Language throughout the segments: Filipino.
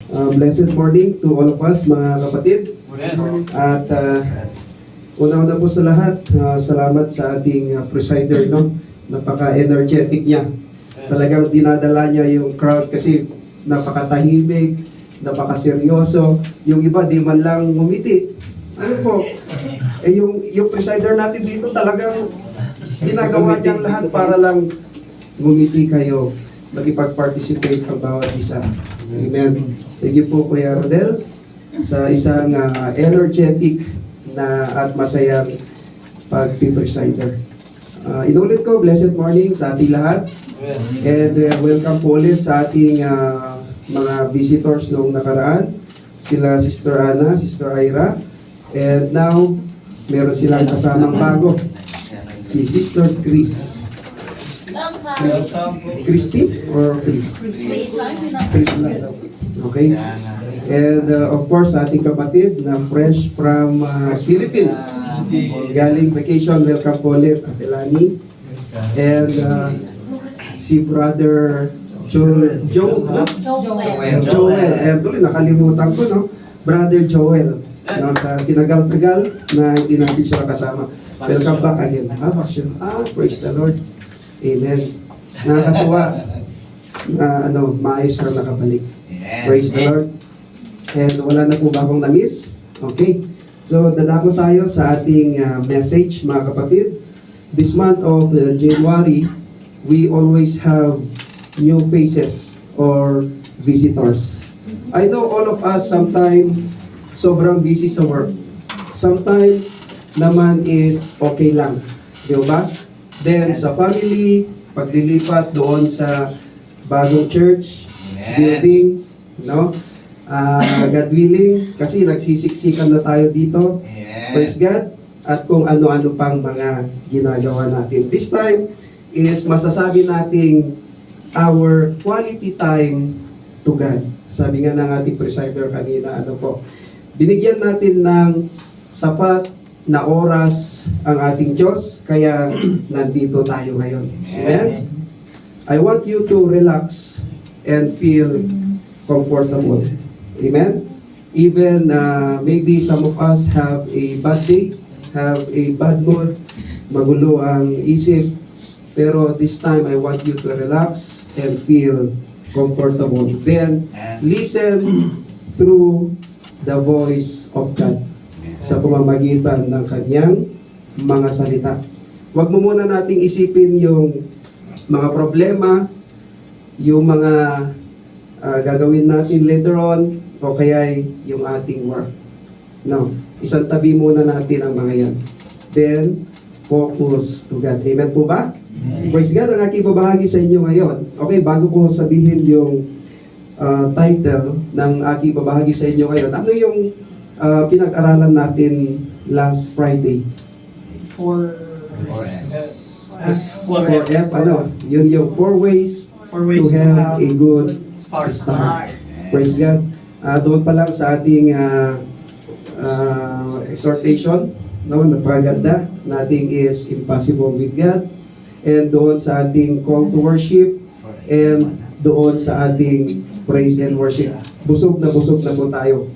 Blessed morning to all of us, mga kapatid. At una-una po sa lahat, salamat sa ating presider, no? Napaka-energetic niya. Talagang dinadala niya yung crowd kasi napakatahimik, napakaseryoso. Yung iba, di man lang ngumiti. Ano po? Yung presider natin dito talagang ginagawa niyang lahat para lang ngumiti kayo, makipag-participate ang bawat isa. Amen. Thank you po, Kuya Rodel, sa isang energetic na at masayang pag-presider. Inulit ko, blessed morning sa ating lahat. And welcome po ulit sa ating mga visitors noong nakaraan. Sila Sister Ana, Sister Ira. And now, meron silang kasamang bago. Si Sister Chris. Christy or Chris? Chris lang. Okay. And of course, ating kapatid na fresh from Philippines. Galing vacation, welcome po ulit, Ate Lani. And si Brother Joel. And tuloy, nakalimutan ko, no? Brother Joel. No, sa tinagal-tagal na hindi natin siya kasama. Welcome back again. Praise the Lord. Amen. Nakakatuwa na maayos ka nakabalik. Praise the Lord. And wala na po ba akong na-miss? Okay. So, dadako tayo sa ating message, mga kapatid. This month of January, we always have new faces or visitors. I know all of us sometimes sobrang busy sa work. Sometimes naman is okay lang. Di ba? Then sa family, paglilipat doon sa bagong church, building, no? God willing, kasi nagsisiksikan na tayo dito. Praise God. At kung ano-ano pang mga ginagawa natin. This time is masasabi nating our quality time to God. Sabi nga ng ating presider kanina, binigyan natin ng sapat na oras ang ating Diyos, kaya nandito tayo ngayon. Amen? I want you to relax and feel comfortable. Amen? Even maybe some of us have a bad day, have a bad mood, magulo ang isip, pero this time I want you to relax and feel comfortable. Then, listen through the voice of God sa pamamagitan ng kanyang mga salita. Huwag mo muna nating isipin yung mga problema, yung mga gagawin natin later on, o kaya yung ating work. No, isang tabi muna natin ang mga yan. Then, focus to God. Amen po ba? Praise God, ang aking babahagi sa inyo ngayon. Okay, bago ko sabihin yung title ng aking babahagi sa inyo ngayon, ano yung pinag-aralan natin last Friday? 4F, yun yung 4 ways to have a good start. Praise God. Doon pa lang sa ating exhortation, napakaganda, nothing is impossible with God. And doon sa ating call to worship, and doon sa ating praise and worship. Busog na po tayo.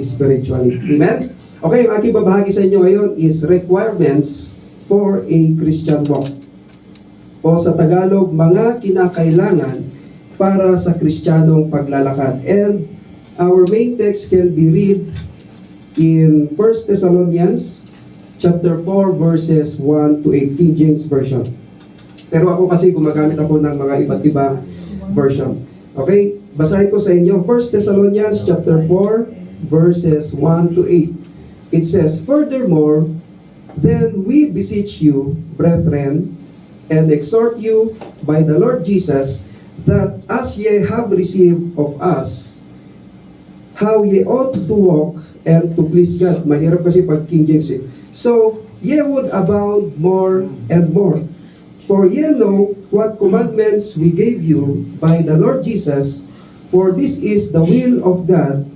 Spiritually. Amen? Okay, ang aking babahagi sa inyo ngayon is requirements for a Christian walk. O sa Tagalog, mga kinakailangan para sa Kristiyanong paglalakad. And our main text can be read in 1 Thessalonians chapter 4 verses 1 to 8, King James Version. Pero ako kasi gumagamit ako ng mga iba't ibang version. Okay? Basahin ko sa inyo 1 Thessalonians chapter 4 verses 1 to 8. It says, "Furthermore, then we beseech you, brethren, and exhort you by the Lord Jesus, that as ye have received of us, how ye ought to walk and to please God." Mahirap kasi pag King James eh. "So ye would abound more and more. For ye know what commandments we gave you by the Lord Jesus, for this is the will of God,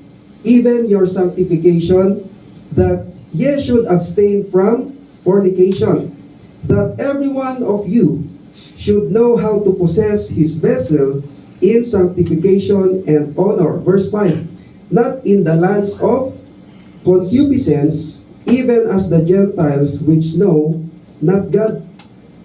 even your sanctification, that ye should abstain from fornication, that every one of you should know how to possess his vessel in sanctification and honor. Verse 5, not in the lands of concupiscence, even as the Gentiles which know not God,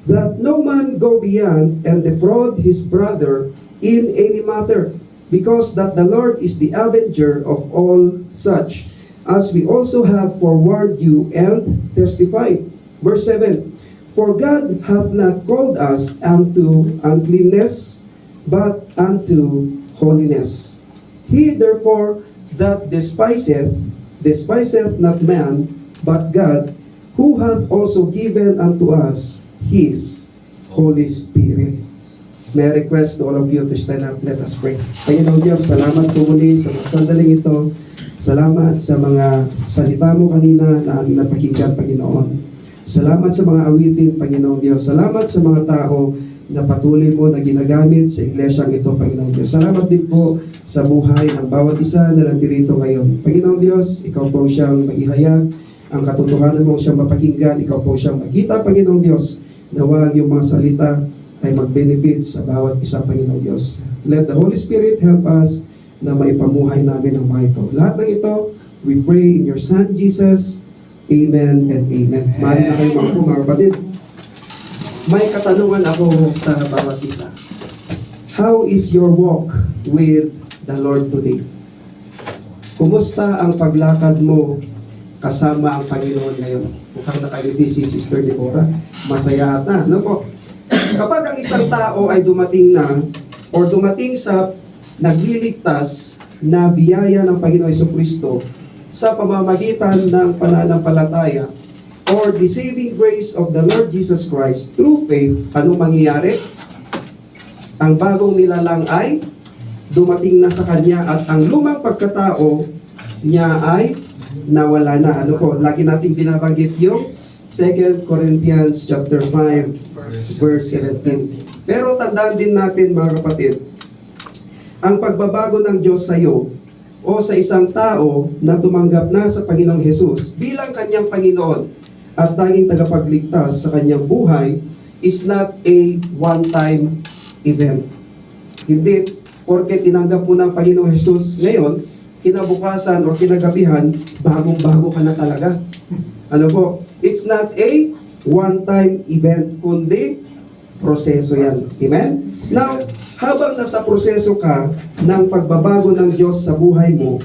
that no man go beyond and defraud his brother in any matter, because that the Lord is the avenger of all such, as we also have forewarned you and testified. Verse 7, for God hath not called us unto uncleanness, but unto holiness. He therefore that despiseth not man, but God, who hath also given unto us His Holy Spirit. May I request all of you to stand up. Let us pray. Panginoong Diyos, salamat po muli sa mga sandaling ito. Salamat sa mga salita mo kanina na aming napakinggan, Panginoon. Salamat sa mga awitin, Panginoong Diyos. Salamat sa mga tao na patuloy mo na ginagamit sa iglesyang ito, Panginoong Diyos. Salamat din po sa buhay ng bawat isa na nandito ngayon. Panginoong Diyos, Ikaw po siyang mag-ihayag, ang katotohanan mo siyang mapakinggan, Ikaw po siyang makita, Panginoong Diyos, nawag yung mga salita ay mag-benefit sa bawat isa, Panginoong Diyos. Let the Holy Spirit help us na maipamuhay namin ang mga ito. Lahat ng ito, we pray in your Son, Jesus. Amen and amen. Mahal na kayo mga kapatid. May katanungan ako sa bawat isa. How is your walk with the Lord today? Kumusta ang paglakad mo kasama ang Panginoon ngayon? Mukhang nakangiti si Sister Deborah. Masaya ata. Ano po? Kapag ang isang tao ay dumating na or dumating sa nagliligtas na biyaya ng Panginoon Jesucristo sa pamamagitan ng pananampalataya or the saving grace of the Lord Jesus Christ through faith, anong mangyayari? Ang bagong nilalang ay dumating na sa Kanya at ang lumang pagkatao niya ay nawala na. Ano po? Lagi nating binabanggit yung 2 Corinthians chapter 5 verse 17. Pero tandaan din natin mga kapatid, ang pagbabago ng Diyos sa iyo o sa isang tao na tumanggap na sa Panginoong Hesus bilang kanyang Panginoon at tanging tagapagligtas sa kanyang buhay is not a one-time event. Hindi, porque tinanggap mo ng Panginoong Hesus ngayon, kinabukasan o kinagabihan, bagong-bago ka na talaga. Ano po? It's not a one-time event, kundi proseso yan. Amen? Now, habang nasa proseso ka ng pagbabago ng Diyos sa buhay mo,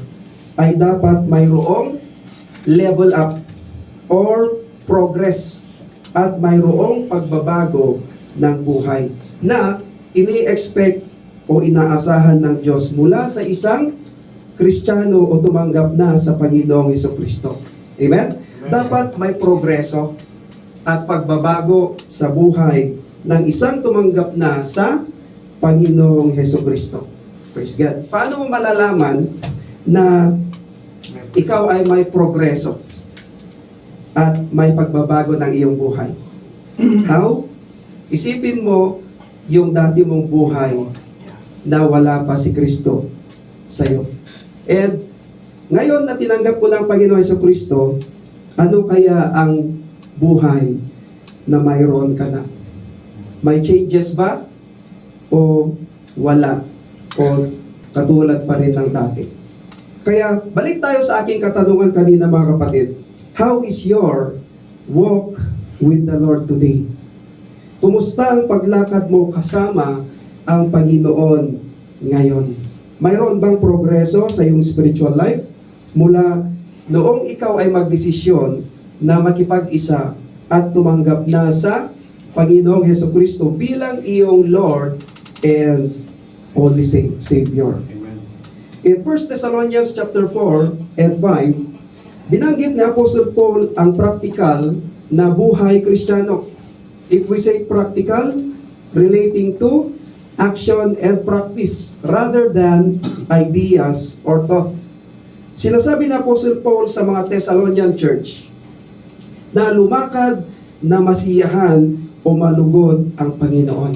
ay dapat mayroong level up or progress at mayroong pagbabago ng buhay na ini-expect o inaasahan ng Diyos mula sa isang Kristiyano o tumanggap na sa Panginoong Jesucristo. Amen? Dapat may progreso at pagbabago sa buhay ng isang tumanggap na sa Panginoong Jesucristo. Praise God. Paano mo malalaman na ikaw ay may progreso at may pagbabago ng iyong buhay? How? Isipin mo yung dati mong buhay na wala pa si Kristo sa iyo. And ngayon na tinanggap mo ng Panginoong Jesucristo, ano kaya ang buhay na mayroon ka na? May changes ba? O wala? O katulad pa rin ng dati? Kaya balik tayo sa aking katanungan kanina mga kapatid. How is your walk with the Lord today? Kumusta ang paglakad mo kasama ang Panginoon ngayon? Mayroon bang progreso sa iyong spiritual life? Mula noong ikaw ay magdesisyon na makipag-isa at tumanggap na sa Panginoong Jesucristo bilang iyong Lord and only Savior. Amen. In 1 Thessalonians chapter 4 and 5, binanggit ni Apostle Paul ang practical na buhay Kristiyano. If we say practical, relating to action and practice rather than ideas or thought. Sinasabi ni Apostle Paul sa mga Thessalonian church na lumakad na masiyahan o malugod ang Panginoon.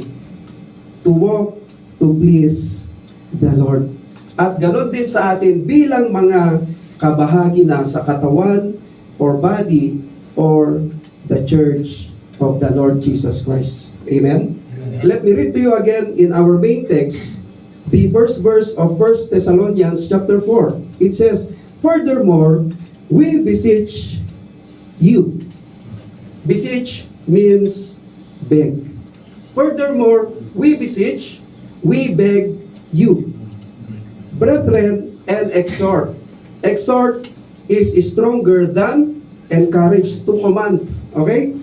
To walk, to please the Lord. At ganoon din sa atin bilang mga kabahagi na sa katawan or body or the church of the Lord Jesus Christ. Amen? Let me read to you again in our main text, the first verse of 1 Thessalonians chapter 4. It says, "Furthermore, we beseech you." Beseech means beg. "Furthermore, we beseech, we beg you, brethren, and exhort." Exhort is stronger than encourage, to command. Okay?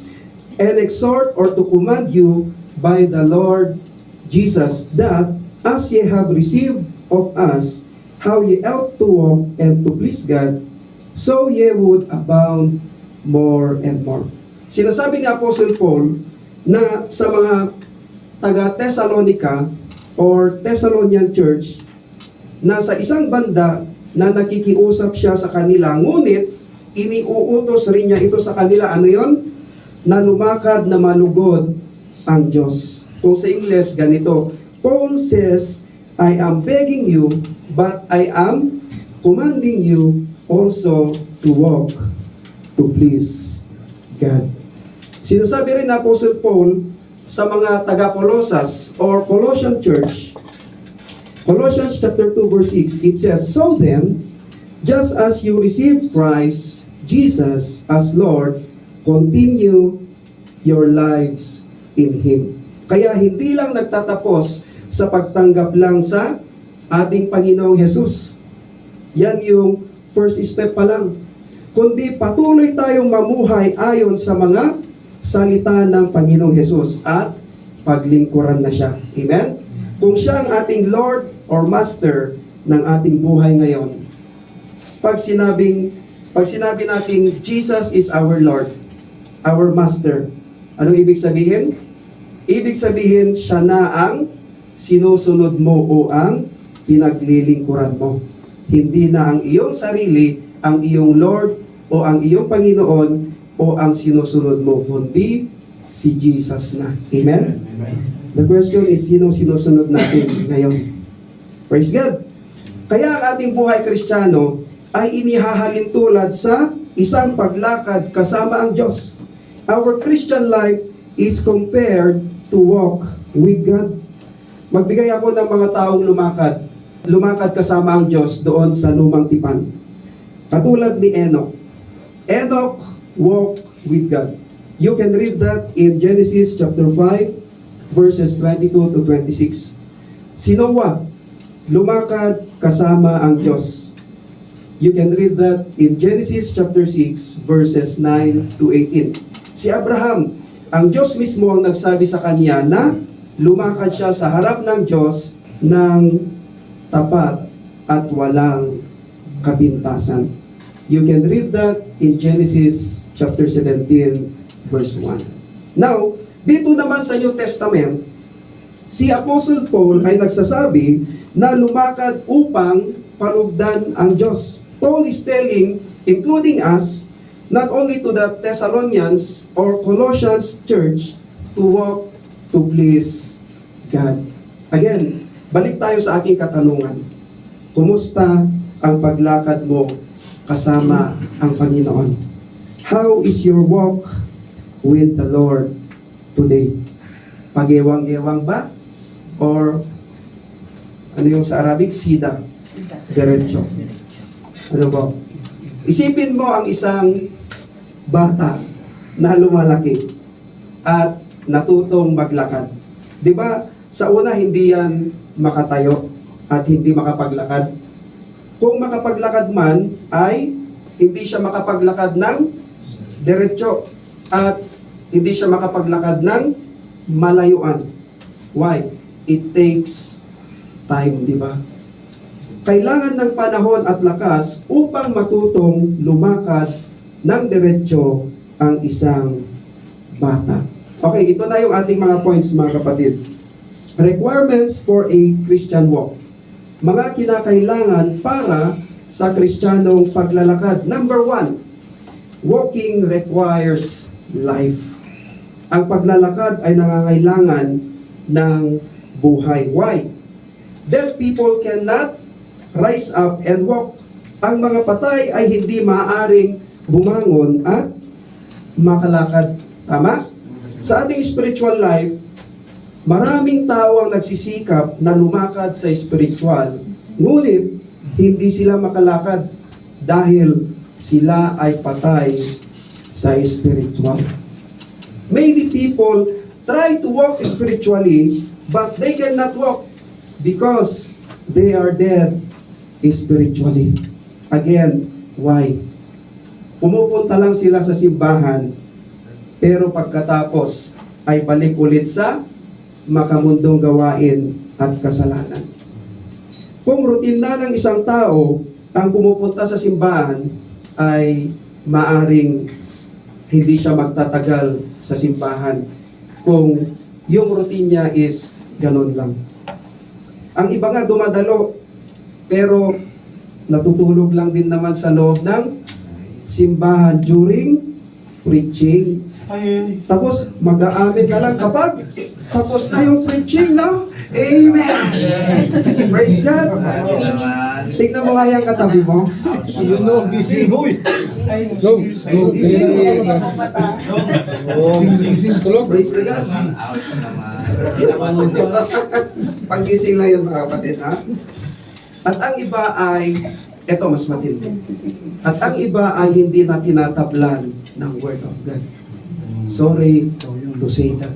"And exhort," or to command you by the Lord Jesus, that as ye have received of us how ye ought to walk and to please God, so ye would abound more and more. Sinasabi ni Apostle Paul na sa mga taga-Thessalonica or Thessalonian Church na sa isang banda na nakikiusap siya sa kanila, ngunit iniuutos rin niya ito sa kanila. Ano yon? Na lumakad na malugod ang Diyos. Kung sa English, ganito, Paul says, "I am begging you, but I am commanding you also to walk to please God." Sinasabi rin na Apostle Paul sa mga taga-Colossus or Colossian Church, Colossians chapter 2 verse 6, it says, "So then, just as you received Christ Jesus as Lord, continue your lives in Him." Kaya hindi lang nagtatapos sa pagtanggap lang sa ating Panginoong Jesus. Yan yung first step pa lang. Kundi patuloy tayong mamuhay ayon sa mga salita ng Panginoong Jesus at paglingkuran na siya. Amen? Kung siya ang ating Lord or Master ng ating buhay ngayon, pag sinabi natin Jesus is our Lord, our Master, anong ibig sabihin? Ibig sabihin, siya na ang sinusunod mo o ang pinaglilingkuran mo. Hindi na ang iyong sarili, ang iyong Lord o ang iyong Panginoon o ang sinusunod mo, kundi si Jesus na. Amen? The question is, sino sinusunod natin ngayon? Praise God! Kaya ang ating buhay Kristiyano ay inihahalin tulad sa isang paglakad kasama ang Diyos. Our Christian life is compared to walk with God. Magbigay ako ng mga taong lumakad kasama ang Diyos doon sa lumang tipan. Katulad ni Enoch. Enoch walked with God. You can read that in Genesis chapter 5, verses 22 to 26. Si Noah, lumakad kasama ang Diyos. You can read that in Genesis chapter 6, verses 9 to 18. Si Abraham, ang Diyos mismo ang nagsabi sa kanya na lumakad siya sa harap ng Diyos ng tapat at walang kapintasan. You can read that in Genesis chapter 17, verse 1. Now, dito naman sa New Testament, si Apostle Paul ay nagsasabi na lumakad upang palugdan ang Diyos. Paul is telling, including us, not only to the Thessalonians or Colossians church, to walk to please God. Again, balik tayo sa aking katanungan. Kumusta ang paglakad mo kasama ang Panginoon? How is your walk with the Lord today? Pagewang-gewang ba? Or ano yung sa Arabic? Sida. Diretso. Ano ba? Isipin mo ang isang bata na lumalaki at natutong maglakad. 'Di ba? Sa una hindi yan makatayo at hindi makapaglakad. Kung makapaglakad man ay hindi siya makapaglakad ng diretso at hindi siya makapaglakad ng malayuan. Why? It takes time, 'di ba? Kailangan ng panahon at lakas upang matutong lumakad ng diretso ang isang bata. Okay, ito na yung ating mga points, mga kapatid. Requirements for a Christian walk. Mga kinakailangan para sa Kristiyanong paglalakad. Number 1, walking requires life. Ang paglalakad ay nangangailangan ng buhay. Why? Dead people cannot rise up and walk. Ang mga patay ay hindi maaaring bumangon at makalakad. Tama? Sa ating spiritual life, Maraming tao ang nagsisikap na lumakad sa spiritual, ngunit hindi sila makalakad dahil sila ay patay sa spiritual. Many people try to walk spiritually, but they cannot walk because they are dead spiritually. Again, why? Pumupunta lang sila sa simbahan, pero pagkatapos ay balik ulit sa makamundong gawain at kasalanan. Kung routine na ng isang tao ang pumupunta sa simbahan, ay maaring hindi siya magtatagal sa simbahan kung yung routine niya is ganun lang. Ang iba nga dumadalo, pero natutulog lang din naman sa loob ng simbahan during preaching. Tapos mag-aamin na lang kapag tapos na yung preaching, no? Amen! Praise God! Tignan mo nga yung katabi mo. Busy boy. Praise the God! Pag-gising lang yun, mga kapatid, ha? At ang iba ay, eto mas matindi. At ang iba ay hindi na tinatablan ng Word of God. Sorry to say that.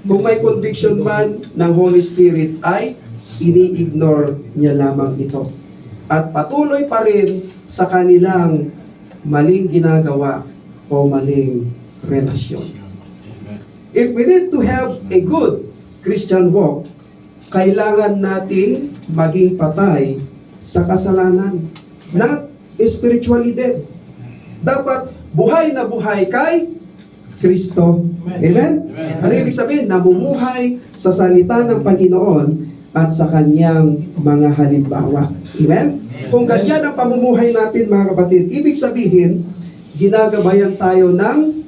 Kung may conviction man ng Holy Spirit ay ini-ignore niya lamang ito. At patuloy pa rin sa kanilang maling ginagawa o maling relasyon. If we need to have a good Christian walk, kailangan nating maging patay sa kasalanan. Not spiritually dead. Dapat buhay na buhay kay Kristo. Amen? Ano ibig sabihin? Namumuhay sa salita ng Panginoon at sa kanyang mga halimbawa. Amen? Kung ganyan ang pamumuhay natin, mga kapatid, ibig sabihin, ginagabayan tayo ng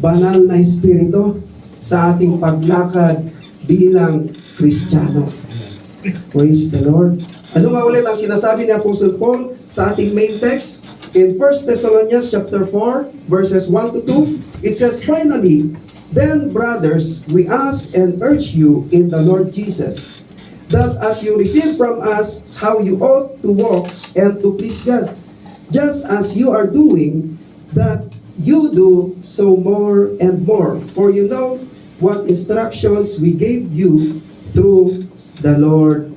banal na espiritu sa ating paglakad bilang Kristiyano. Praise the Lord. Ano nga ulit ang sinasabi ni Apostle Paul sa ating main text? In 1 Thessalonians chapter 4, verses 1 to 2, it says, "Finally, then, brothers, we ask and urge you in the Lord Jesus, that as you receive from us how you ought to walk and to please God, just as you are doing, that you do so more and more. For you know what instructions we gave you through the Lord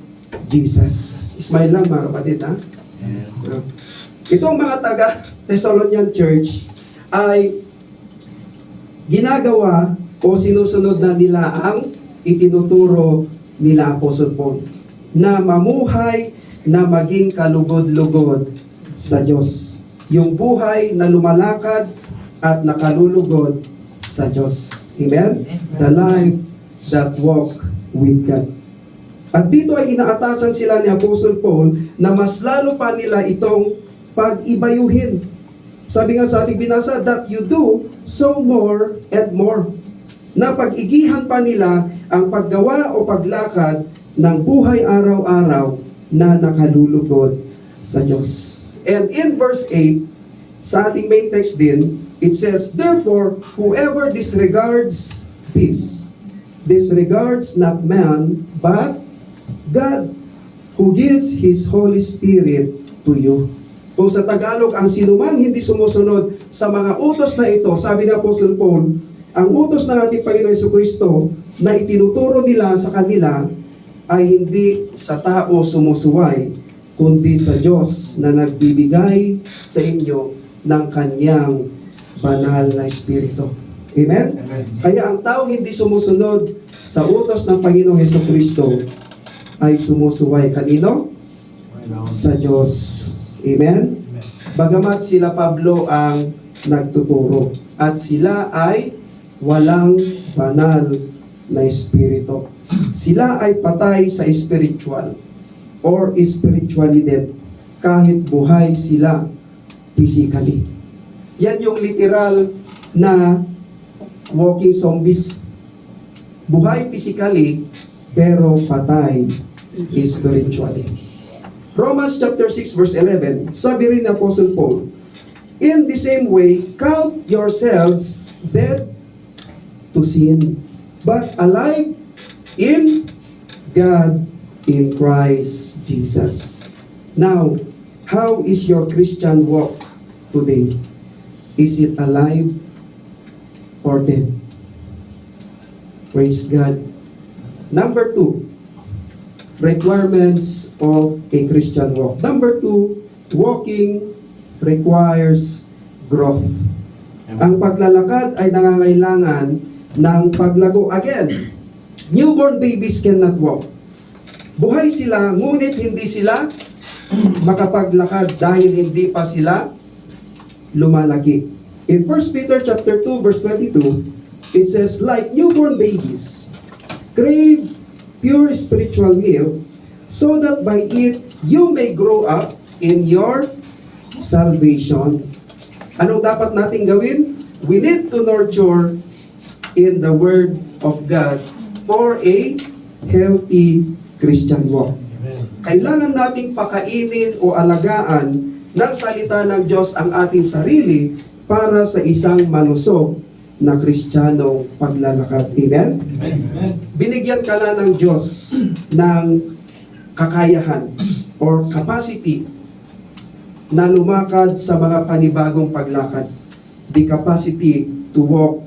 Jesus." Smile lang, mga kapatid, ha? Itong mga taga-Thessalonian Church ay ginagawa o sinusunod na nila ang itinuturo nila Apostle Paul na mamuhay na maging kalugod-lugod sa Diyos. Yung buhay na lumalakad at nakalulugod sa Diyos. Amen? The life that walk with God. At dito ay inaatasan sila ni Apostle Paul na mas lalo pa nila itong pag-ibayuhin. Sabi nga sa ating binasa, that you do so more and more. Na pag-igihan pa nila ang paggawa o paglakad ng buhay araw-araw na nakalulugod sa Diyos. And in verse 8, sa ating main text din, it says, "Therefore, whoever disregards this, disregards not man, but God, who gives His Holy Spirit to you." Kung sa Tagalog, ang sinumang hindi sumusunod sa mga utos na ito, sabi ni Apostle Paul, ang utos ng ating Panginoon Jesucristo na itinuturo nila sa kanila ay hindi sa tao sumusuway, kundi sa Diyos na nagbibigay sa inyo ng kanyang banal na Espiritu. Amen? Kaya ang tao hindi sumusunod sa utos ng Panginoong Jesucristo ay sumusuway kanino? Sa Diyos. Amen? Bagamat sila Pablo ang nagtuturo at sila ay walang banal na espiritu. Sila ay patay sa spiritual or spiritually dead kahit buhay sila physically. Yan yung literal na walking zombies. Buhay physically pero patay spiritually. Romans chapter 6 verse 11, sabi rin ni Apostle Paul, "In the same way, count yourselves dead to sin, but alive in God in Christ Jesus. Now, how is your Christian walk today? Is it alive or dead? Praise God. Number 2, requirements of a Christian walk. Number 2, walking requires growth. Ang paglalakad ay nangangailangan ng paglago. Again, newborn babies cannot walk. Buhay sila, ngunit hindi sila makapaglakad dahil hindi pa sila lumalaki. In 1 Peter chapter 2 verse 22, it says, like newborn babies, crave pure spiritual milk, so that by it you may grow up in your salvation. Anong dapat nating gawin? We need to nurture in the Word of God for a healthy Christian walk. Kailangan nating pakainin o alagaan ng salita ng Diyos ang ating sarili para sa isang malusog na Kristiyanong paglalakad. Amen? Binigyan ka na ng Diyos ng kakayahan or capacity na lumakad sa mga panibagong paglakad. The capacity to walk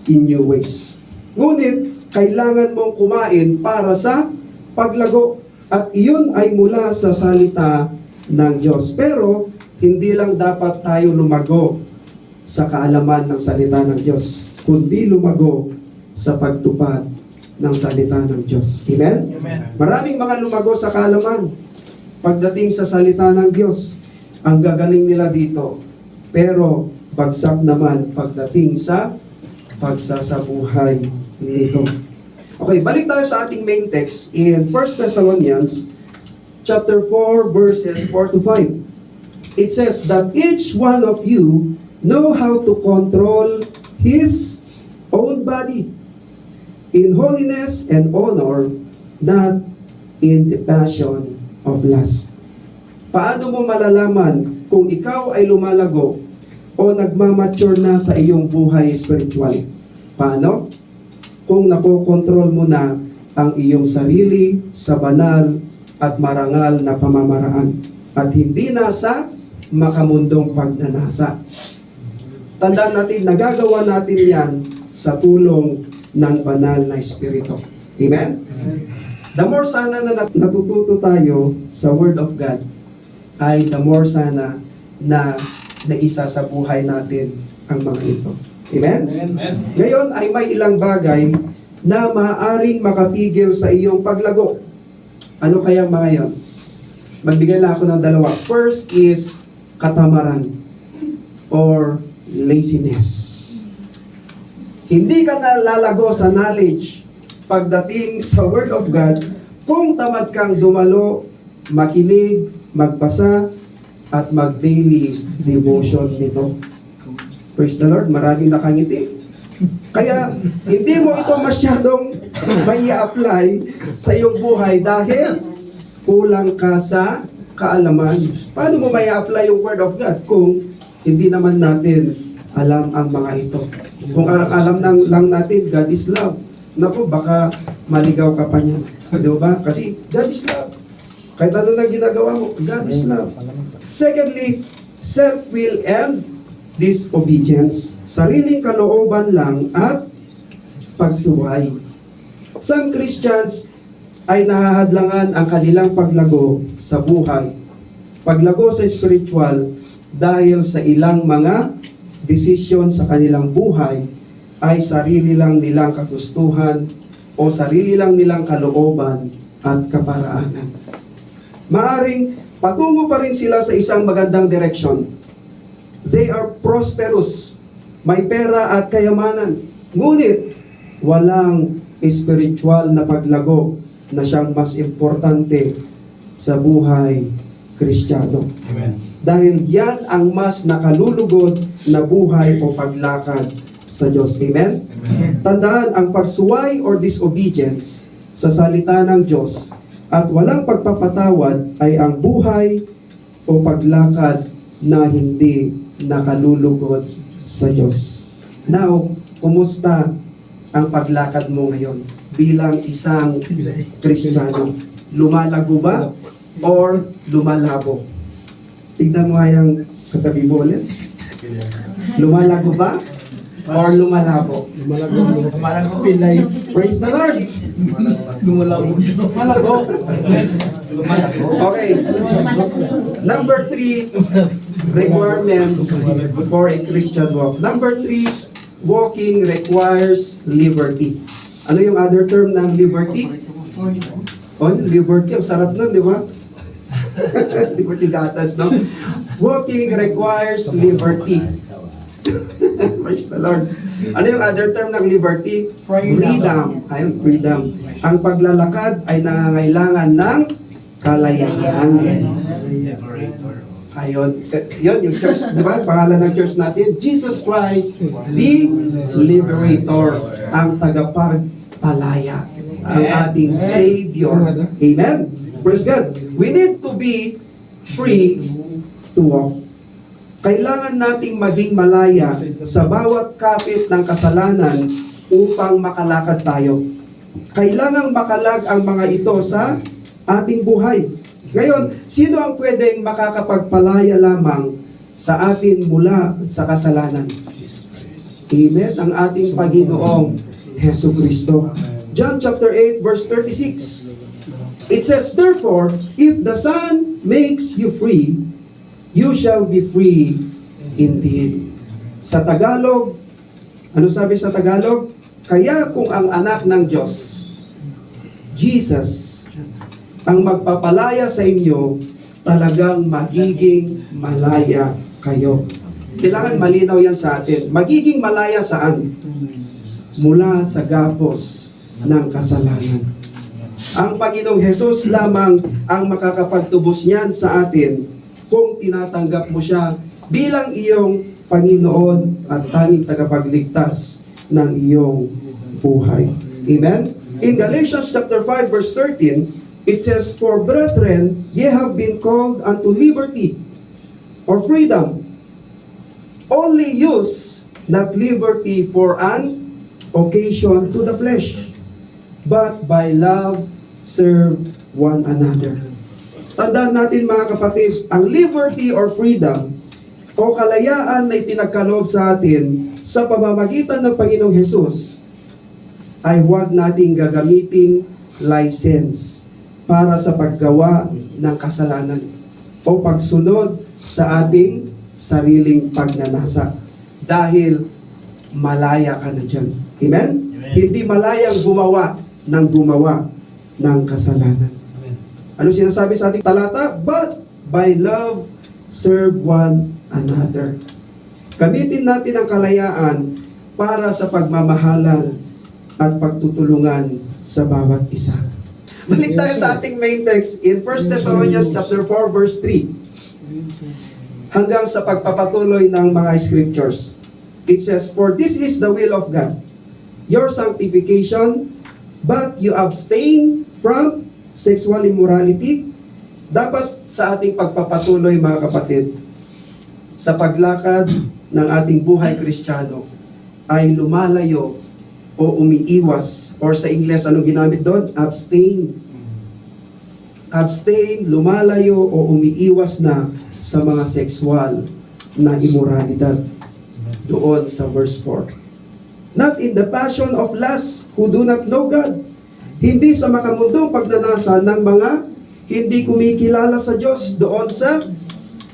in new ways. Ngunit, kailangan mong kumain para sa paglago. At iyon ay mula sa salita ng Diyos. Pero, hindi lang dapat tayo lumago sa kaalaman ng salita ng Diyos, kundi lumago sa pagtupad ng salita ng Diyos. Amen? Amen. Maraming mga lumago sa kaalaman pagdating sa salita ng Diyos. Ang gagaling nila dito. Pero, bagsak naman pagdating sa pagsasabuhay nito. Okay, balik tayo sa ating main text in 1 Thessalonians chapter 4 verses 4 to 5. It says that each one of you know how to control his own body in holiness and honor, not in the passion of lust. Paano mo malalaman kung ikaw ay lumalago o nagmamature na sa iyong buhay spiritually? Paano? Kung nakokontrol mo na ang iyong sarili sa banal at marangal na pamamaraan at hindi na sa makamundong pagnanasa. Tandaan natin, nagagawa natin yan sa tulong ng banal na Espiritu. Amen? The more sana na natututo tayo sa Word of God, ay the more sana na naisa sa buhay natin ang mga ito. Amen? Amen. Ngayon ay may ilang bagay na maaaring makapigil sa iyong paglago. Ano kaya mga yan? Magbigay lang ako ng dalawa. First is katamaran or laziness. Hindi ka nalalago sa knowledge pagdating sa Word of God kung tamad kang dumalo, makinig, magbasa, at mag-daily devotion nito. Praise the Lord, maraming nakangiti. Kaya, hindi mo ito masyadong may apply sa iyong buhay dahil kulang ka sa kaalaman. Paano mo may apply yung Word of God kung hindi naman natin alam ang mga ito? Kung alam lang natin, God is love. Naku, baka maligaw ka pa niya. Di ba? Kasi God is love. Kahit ano na ginagawa mo, God is love. Secondly, self-will and disobedience. Sariling kalooban lang at pagsuway. Some Christians ay nahahadlangan ang kanilang paglago sa buhay. Paglago sa spiritual dahil sa ilang mga desisyon sa kanilang buhay ay sarili lang nilang kagustuhan o sarili lang nilang kalooban at kaparaanan. Maaring patungo pa rin sila sa isang magandang direksyon. They are prosperous, may pera at kayamanan. Ngunit, walang spiritual na paglago na siyang mas importante sa buhay Kristiyano. Amen. Dahil yan ang mas nakalulugod na buhay o paglakad sa Diyos. Amen? Amen. Tandaan, ang pagsuway or disobedience sa salita ng Diyos at walang pagpapatawad ay ang buhay o paglakad na hindi nakalulugod sa Diyos. Now, kumusta ang paglakad mo ngayon? bilang isang Kristiyano? Lumalago ba or lumalabo? Tignan mo nga yung katabi mo ulit. Lumalago ba or lumalabo? Lumalago pilay. Praise the Lord! Lumalago. Okay. Number 3, requirements for a Christian walk. Number 3, walking requires liberty. Ano yung other term ng liberty? Oh, liberty. Ang sarap nun, di ba? Liberty gatas, no? Walking requires liberty. Praise the Lord. Ano yung other term ng liberty? Freedom. Ayun, freedom. Ang paglalakad ay nangangailangan ng kalayaan. Ayun. Yun, yung church, di ba? Pangalan ng church natin, Jesus Christ, the Liberator, ang tagapagpalaya, ang ating Savior. Amen? Praise God. We need to be free to walk. Kailangan nating maging malaya sa bawat kapit ng kasalanan upang makalakad tayo. Kailangang makalag ang mga ito sa ating buhay. Ngayon, sino ang pwedeng makakapagpalaya lamang sa atin mula sa kasalanan? Amen. Ang ating Panginoong Hesus Kristo. John chapter 8 verse 36. It says, therefore, if the Son makes you free, you shall be free indeed. Sa Tagalog, ano sabi sa Tagalog? Kaya kung ang anak ng Diyos, Jesus, ang magpapalaya sa inyo, talagang magiging malaya kayo. Kailangan malinaw yan sa atin. Magiging malaya saan? Mula sa gapos ng kasalanan. Ang Panginoong Hesus lamang ang makakapagtubos niyan sa atin kung tinatanggap mo siya bilang iyong Panginoon at tanging tagapagligtas ng iyong buhay. Amen? In Galatians chapter 5 verse 13, it says, for brethren, ye have been called unto liberty or freedom. Only use not liberty for an occasion to the flesh, but by love serve one another. Tandaan natin mga kapatid, ang liberty or freedom o kalayaan na ipinagkaloob sa atin sa pamamagitan ng Panginoong Hesus ay huwag nating gagamiting license para sa paggawa ng kasalanan o pagsunod sa ating sariling pagnanasa dahil malaya ka na dyan. Amen? Hindi malayang gumawa ng kasalanan. Ano sinasabi sa ating talata? But by love, serve one another. Gamitin natin ang kalayaan para sa pagmamahalan at pagtutulungan sa bawat isa. Balik tayo sa ating main text in 1 Thessalonians chapter 4 verse 3 hanggang sa pagpapatuloy ng mga scriptures. It says, for this is the will of God, your sanctification, but you abstain from sexual immorality. Dapat sa ating pagpapatuloy mga kapatid, sa paglakad ng ating buhay Kristiyano, ay lumalayo o umiiwas, or sa Ingles, ano ginamit doon? Abstain. Abstain, lumalayo o umiiwas na sa mga sexual na immoralidad. Doon sa verse 4. Not in the passion of lust, who do not know God. Hindi sa makamundong pagnanasa ng mga hindi kumikilala sa Diyos. Doon sa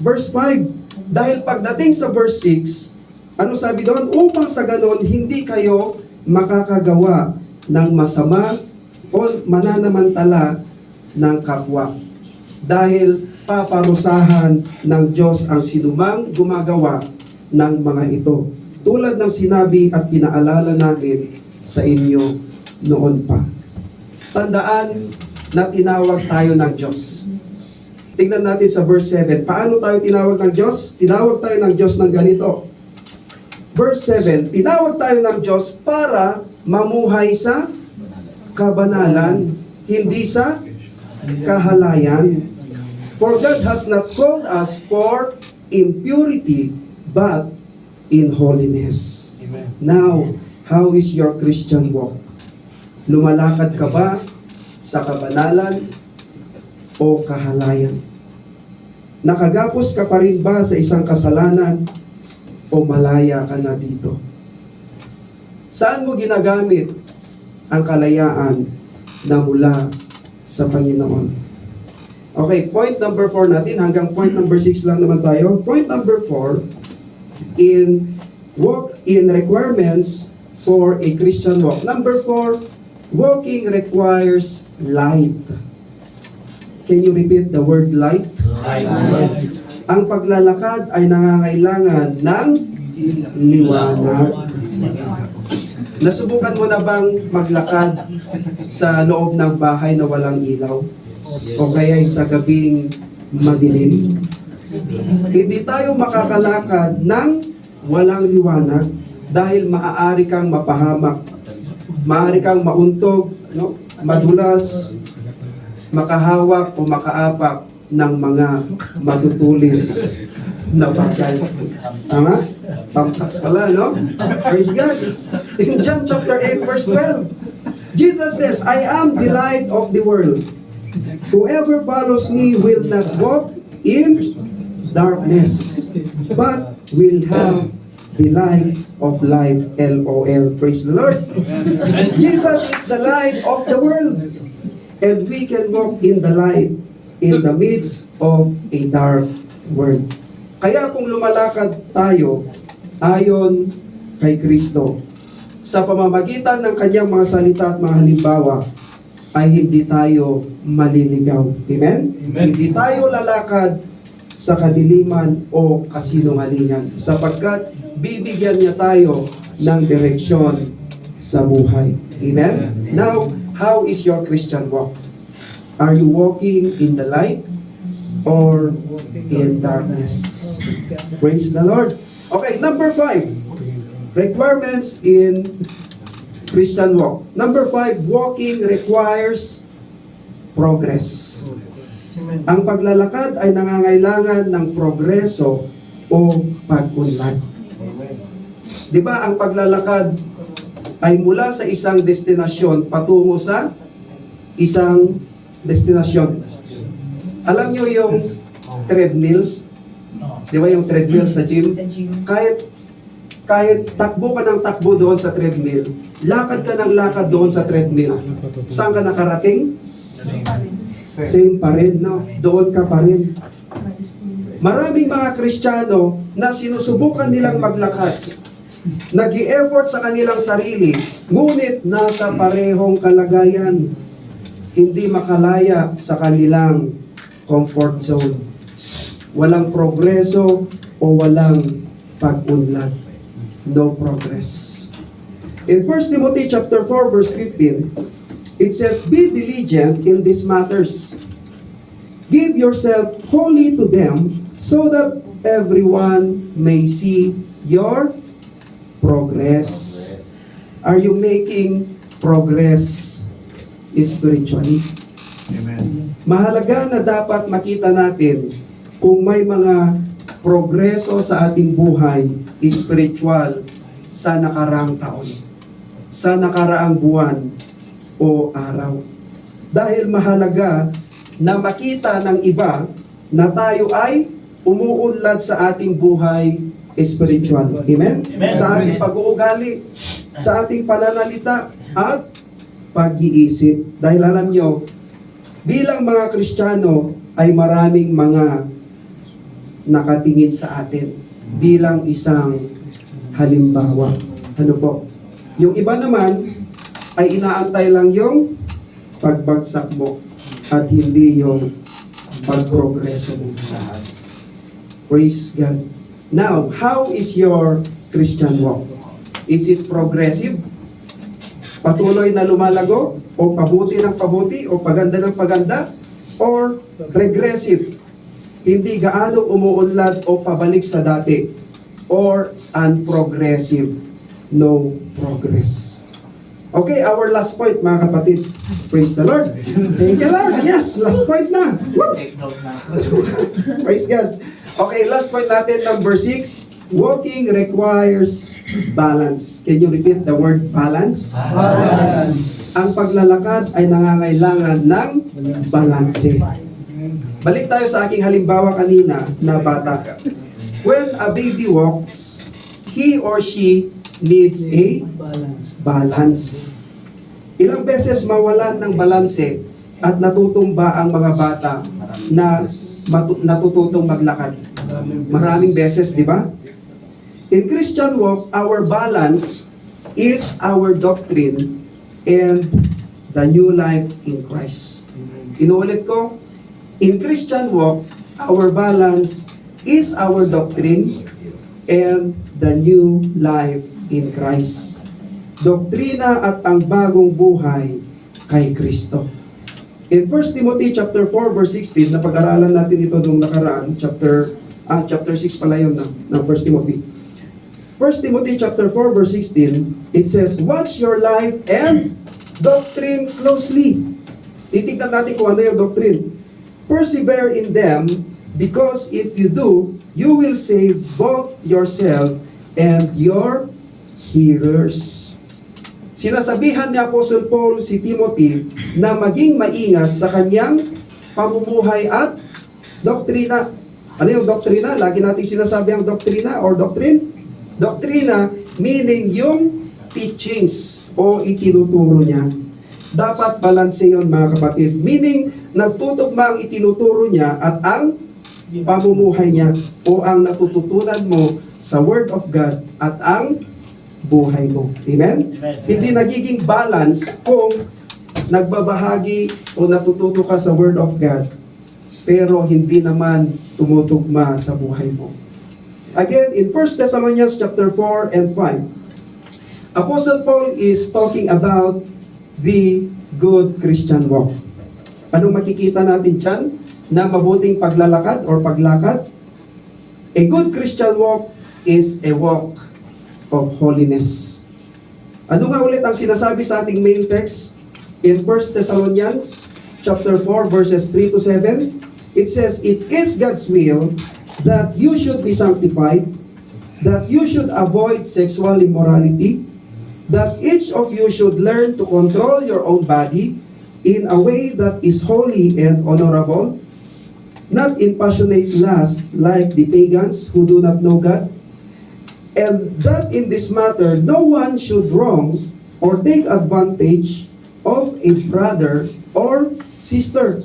verse 5. Dahil pagdating sa verse 6, ano sabi doon? Upang sa ganon, hindi kayo makakagawa ng masama o mananamantala ng kapwa. Dahil paparusahan ng Diyos ang sinumang gumagawa ng mga ito. Tulad ng sinabi at pinaalala namin sa inyo noon pa. Tandaan na tinawag tayo ng Diyos. Tingnan natin sa verse 7. Paano tayo tinawag ng Diyos? Tinawag tayo ng Diyos ng ganito. Verse 7, tinawag tayo ng Diyos para mamuhay sa kabanalan, hindi sa kahalayan. For God has not called us for impurity, but in holiness. Amen. Now, how is your Christian walk? Lumalakad ka ba sa kabanalan o kahalayan? Nakagapos ka pa rin ba sa isang kasalanan o malaya ka na dito? Saan mo ginagamit ang kalayaan na mula sa Panginoon? Okay, point number 4 natin. Hanggang point number 6 lang naman tayo. Point number 4, walk in requirements for a Christian walk. Number 4, walking requires light. Can you repeat the word light? Ang paglalakad ay nangangailangan ng liwanag. Nasubukan mo na bang maglakad sa loob ng bahay na walang ilaw? O kaya sa gabing madilim? Hindi tayo makakalakad ng walang liwanag dahil maaari kang mapahamak, maaari kang mauntog, no? Madulas, makahawak o makaapak ng mga matutulis na bagay. Tama? Tamtas pala, no? Praise God. In John chapter 8 verse 12, Jesus says, I am the light of the world. Whoever follows me will not walk in darkness, but will have the light of life. LOL. Praise the Lord. Jesus is the light of the world, and we can walk in the light in the midst of a dark world. Kaya kung lumalakad tayo ayon kay Kristo, sa pamamagitan ng kanyang mga salita at mga halimbawa, ay hindi tayo maliligaw. Amen? Amen. Hindi tayo lalakad sa kadiliman o kasinungalingan, sapagkat bibigyan niya tayo ng direksyon sa buhay. Amen? Now, how is your Christian walk? Are you walking in the light or in darkness? Praise the Lord. Okay, number 5. Requirements in Christian walk. Number 5, walking requires progress. Ang paglalakad ay nangangailangan ng progreso o pag-unlad. Di ba ang paglalakad ay mula sa isang destinasyon patungo sa isang destinasyon. Alam nyo yung treadmill? Di ba yung treadmill sa gym? Kahit takbo ka ng takbo doon sa treadmill, lakad ka ng lakad doon sa treadmill, saan ka nakarating? Same pa rin, no? Doon ka pa rin. Maraming mga Kristiyano na sinusubukan nilang maglakad, nag-i-effort sa kanilang sarili, ngunit nasa parehong kalagayan, hindi makalaya sa kanilang comfort zone. Walang progreso o walang pag-unlad. No progress. In 1 Timothy chapter 4 verse 15, it says, be diligent in these matters. Give yourself wholly to them, so that everyone may see your progress. Are you making progress spiritually? Amen. Mahalaga na dapat makita natin kung may mga progreso sa ating buhay spiritual sa nakaraang taon, sa nakaraang buwan o araw. Dahil mahalaga na makita ng iba na tayo ay umuunlad sa ating buhay spiritual. Amen? Amen. Sa ating pag-uugali, sa ating pananalita at pag-iisip. Dahil alam nyo, bilang mga Kristiyano ay maraming mga nakatingin sa atin bilang isang halimbawa. Ano po? Yung iba naman ay inaantay lang yung pagbagsak mo at hindi yung pagprogreso mo. Praise God. Now, how is your Christian walk? Is it progressive? Patuloy na lumalago? O pabuti ng pabuti? O paganda ng paganda? Or regressive? Hindi gaano umuunlad o pabalik sa dati? Or unprogressive? No progress. Okay, our last point, mga kapatid. Praise the Lord. Thank you, Lord. Yes, last point na. Woo! Take note na. Praise God. Okay, last point natin, number 6. Walking requires balance. Can you repeat the word balance? Balance. ang paglalakad ay nangangailangan ng balanse. Balik tayo sa aking halimbawa kanina na bata ka. When a baby walks, he or she needs a balance. Ilang beses mawalan ng balanse at natutumba ang mga bata na natututong maglakad. Maraming beses, di ba? In Christian walk, our balance is our doctrine and the new life in Christ. Inuulit ko, in Christian walk, our balance is our doctrine and the new life in Christ. Doktrina at ang bagong buhay kay Kristo. In 1 Timothy chapter 4 verse 16, napag-aralan natin ito nung nakaraan, chapter 6 pala yun ng 1 Timothy. 1 Timothy chapter 4 verse 16, it says, "Watch your life and doctrine closely." Titignan natin kung ano yung doctrine. "Persevere in them, because if you do, you will save both yourself and your hearers." Sinasabihan ni Apostle Paul si Timothy na maging maingat sa kanyang pamumuhay at doktrina. Ano yung doktrina? Lagi natin sinasabi ang doktrina or doctrine. Doktrina meaning yung teachings o itinuturo niya. Dapat balanse yun mga kapatid. Meaning, nagtutugma ang itinuturo niya at ang pamumuhay niya o ang natututunan mo sa Word of God at ang buhay mo. Amen? Hindi nagiging balance kung nagbabahagi o natututo ka sa Word of God pero hindi naman tumutugma sa buhay mo. Again, in 1 Thessalonians chapter 4 and 5, Apostle Paul is talking about the good Christian walk. Anong makikita natin dyan? Na mabuting paglalakad or paglakad? A good Christian walk is a walk of holiness. Ano nga ulit ang sinasabi sa ating main text? In 1 Thessalonians chapter 4 verses 3 to 7, it says, "It is God's will that you should be sanctified, that you should avoid sexual immorality, that each of you should learn to control your own body in a way that is holy and honorable, not in passionate lust like the pagans who do not know God, and that in this matter no one should wrong or take advantage of a brother or sister.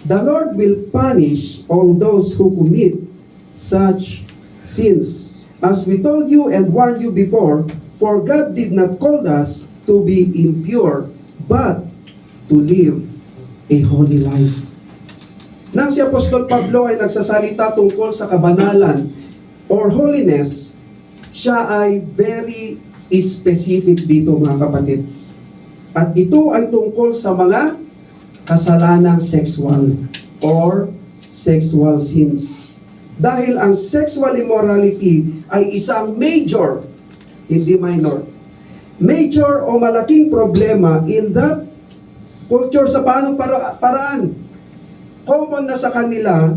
The Lord will punish all those who commit such sins. As we told you and warned you before, for God did not call us to be impure, but to live a holy life." Nang si Apostol Pablo ay nagsasalita tungkol sa kabanalan or holiness, siya ay very specific dito mga kapatid. At ito ay tungkol sa mga kasalanang sexual or sexual sins. Dahil ang sexual immorality ay isang major, hindi minor, major o malaking problema in that culture sa paanong paraan. Common na sa kanila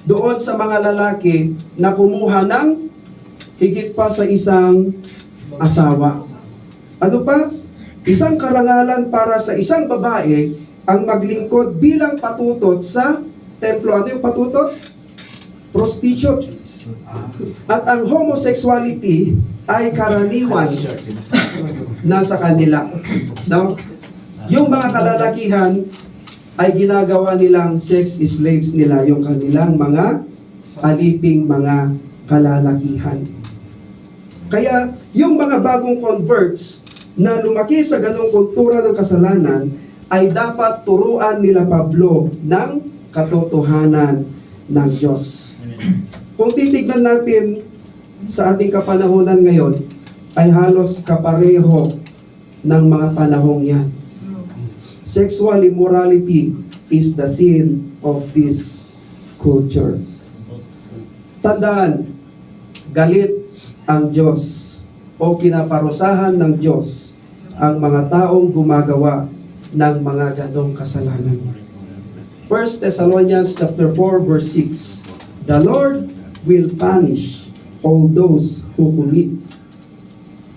doon sa mga lalaki na kumuha ng higit pa sa isang asawa. Ano pa? Isang karangalan para sa isang babae ang maglingkod bilang patutot sa templo. Ano yung patutot? Prostitute. At ang homosexuality ay karaniwan nasa kanila. No? Yung mga kalalakihan ay ginagawa nilang sex slaves nila, yung kanilang mga aliping mga kalalakihan. Kaya yung mga bagong converts na lumaki sa ganong kultura ng kasalanan ay dapat turuan nila Pablo ng katotohanan ng Diyos. Kung titignan natin sa ating kapanahunan ngayon, ay halos kapareho ng mga panahong yan. Sexual immorality is the sin of this culture. Tandaan, galit ang Diyos o pinaparusahan ng Diyos ang mga taong gumagawa ng mga ganong kasalanan. 1 Thessalonians chapter 4 verse 6, "The Lord will punish all those who commit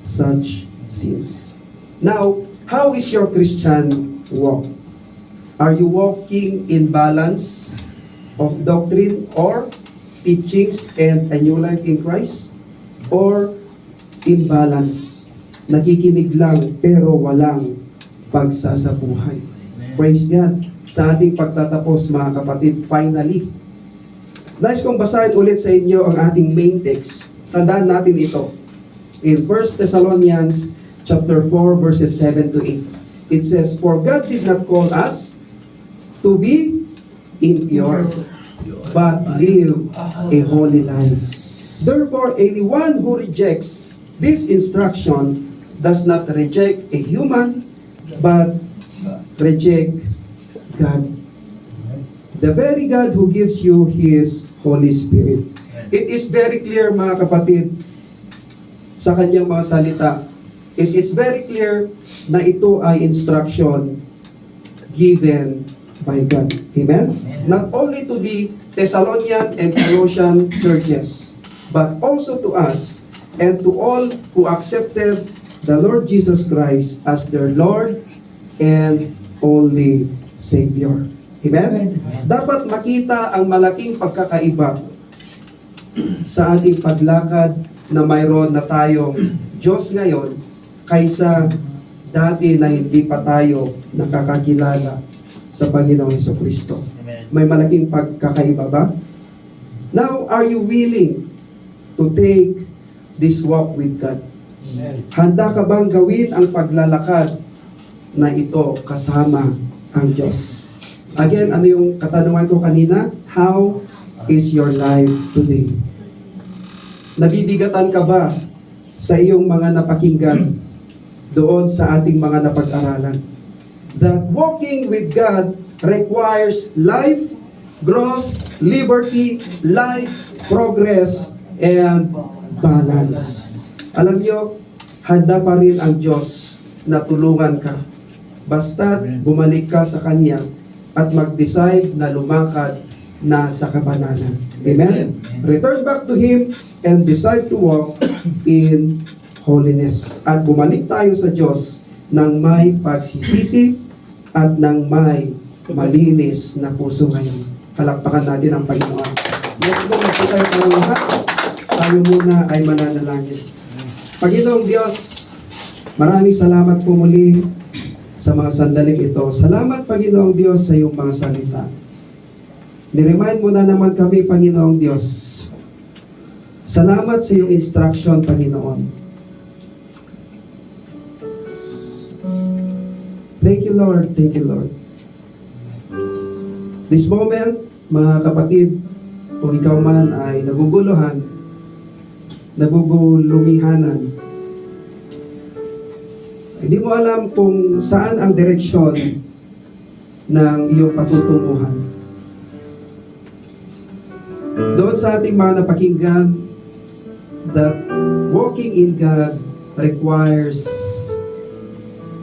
such sins." Now, How is your Christian walk? Are you walking in balance of doctrine or teachings and a new life in Christ? Or imbalance? Nakikinig lang pero walang pagsasabuhay. Praise God. Sa ating pagtatapos mga kapatid, finally, nais kong basahin ulit sa inyo ang ating main text. Tandaan natin ito. In 1 Thessalonians chapter 4 verses 7 to 8. It says, "For God did not call us to be impure, but live a holy life. Therefore, anyone who rejects this instruction does not reject a human, but reject God. The very God who gives you His Holy Spirit." It is very clear mga kapatid sa kanyang mga salita. It is very clear na ito ay instruction given by God. Amen? Not only to the Thessalonian and Colossian churches, but also to us and to all who accepted the Lord Jesus Christ as their Lord and only Savior. Amen? Dapat makita ang malaking pagkakaiba sa ating paglakad na mayroon na tayong Diyos ngayon kaysa dati na hindi pa tayo nakakakilala sa Panginoong Jesucristo. May malaking pagkakaiba ba? Now, are you willing to take this walk with God? Handa ka bang gawin ang paglalakad na ito kasama ang Diyos? Again, ano yung katanungan ko kanina? How is your life today? Nabibigatan ka ba sa iyong mga napakinggan doon sa ating mga napag-aralan? That walking with God requires life, growth, liberty, life, progress, and balance. Alam nyo, handa pa rin ang Diyos na tulungan ka. Basta't bumalik ka sa Kanya at mag-decide na lumakad na sa kabanalan. Amen? Return back to Him and decide to walk in holiness. At bumalik tayo sa Diyos ng may pagsisisi at ng may malinis na puso ngayon. Palakpakan natin ang Panginoon. Let's go, magpo tayo ng lahat. Tayo muna ay mananalangin. Panginoong Diyos, maraming salamat po muli sa mga sandaling ito. Salamat, Panginoong Diyos, sa iyong mga salita. Niremind mo na naman kami, Panginoong Diyos. Salamat sa iyong instruction, Panginoon. Thank you, Lord. Thank you, Lord. This moment, mga kapatid, kung ikaw man ay naguguluhan, nagugulumihanan, hindi mo alam kung saan ang direksyon ng iyong patutunguhan. Doon sa ating mga napakinggan, that walking in God requires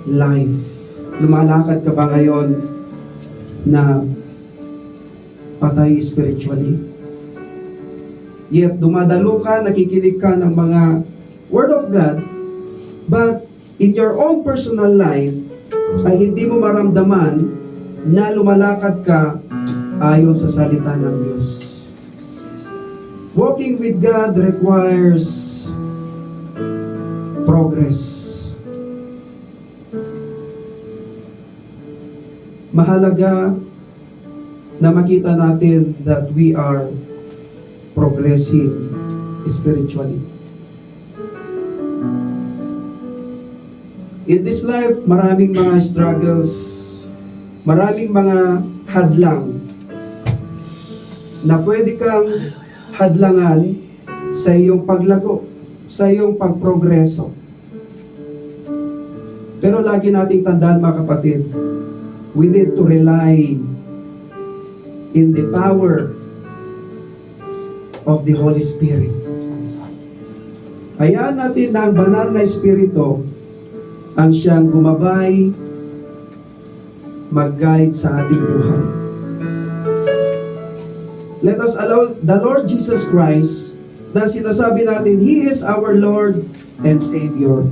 life. Lumalakad ka ba ngayon na patay spiritually? Yet dumadalo ka, nakikinig ka ng mga Word of God, but in your own personal life, ay hindi mo maramdaman na lumalakad ka ayon sa salita ng Diyos. Walking with God requires progress. Mahalaga na makita natin that we are progressing spiritually. In this life, maraming mga struggles, maraming mga hadlang na pwede kang hadlangan sa iyong paglago, sa iyong pagprogreso. Pero lagi nating tandaan, mga kapatid, we need to rely in the power of the Holy Spirit. Hayaan natin na ang banal na Espiritu ang siyang gumabay, mag-guide sa ating buhay. Let us allow the Lord Jesus Christ, na sinasabi natin, He is our Lord and Savior.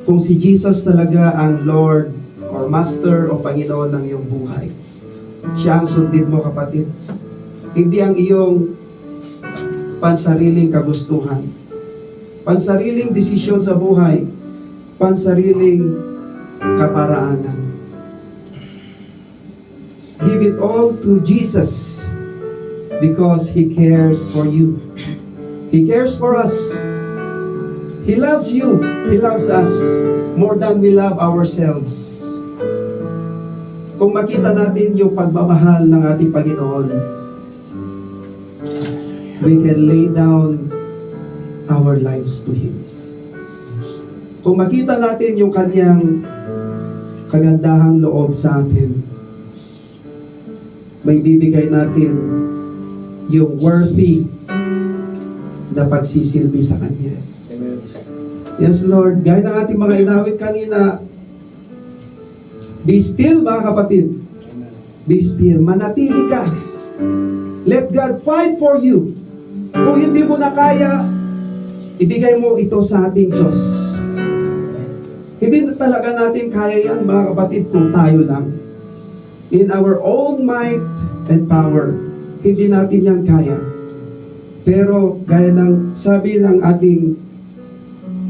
kung si Jesus talaga ang Lord or Master o Panginoon ng iyong buhay. Siya ang sundin mo, kapatid. Hindi ang iyong pansariling kagustuhan, pansariling desisyon sa buhay, pansariling kaparaanan. Give it all to Jesus because He cares for you. He cares for us. He loves you. He loves us more than we love ourselves. Kung makita natin yung pagmamahal ng ating Panginoon, we can lay down our lives to Him. Kung makita natin yung Kanyang kagandahang loob sa atin, may bibigay natin yung worthy na pagsisilbi sa Kanya. Yes, Lord. Gaya ng ating mga inawit kanina, be still, mga kapatid. Be still. Manatili ka. Let God fight for you. Kung hindi mo na kaya, ibigay mo ito sa ating Diyos. Hindi na talaga natin kaya yan, mga kapatid, kung tayo lang. In our own might and power, hindi natin yan kaya. Pero, gaya ng sabi ng ating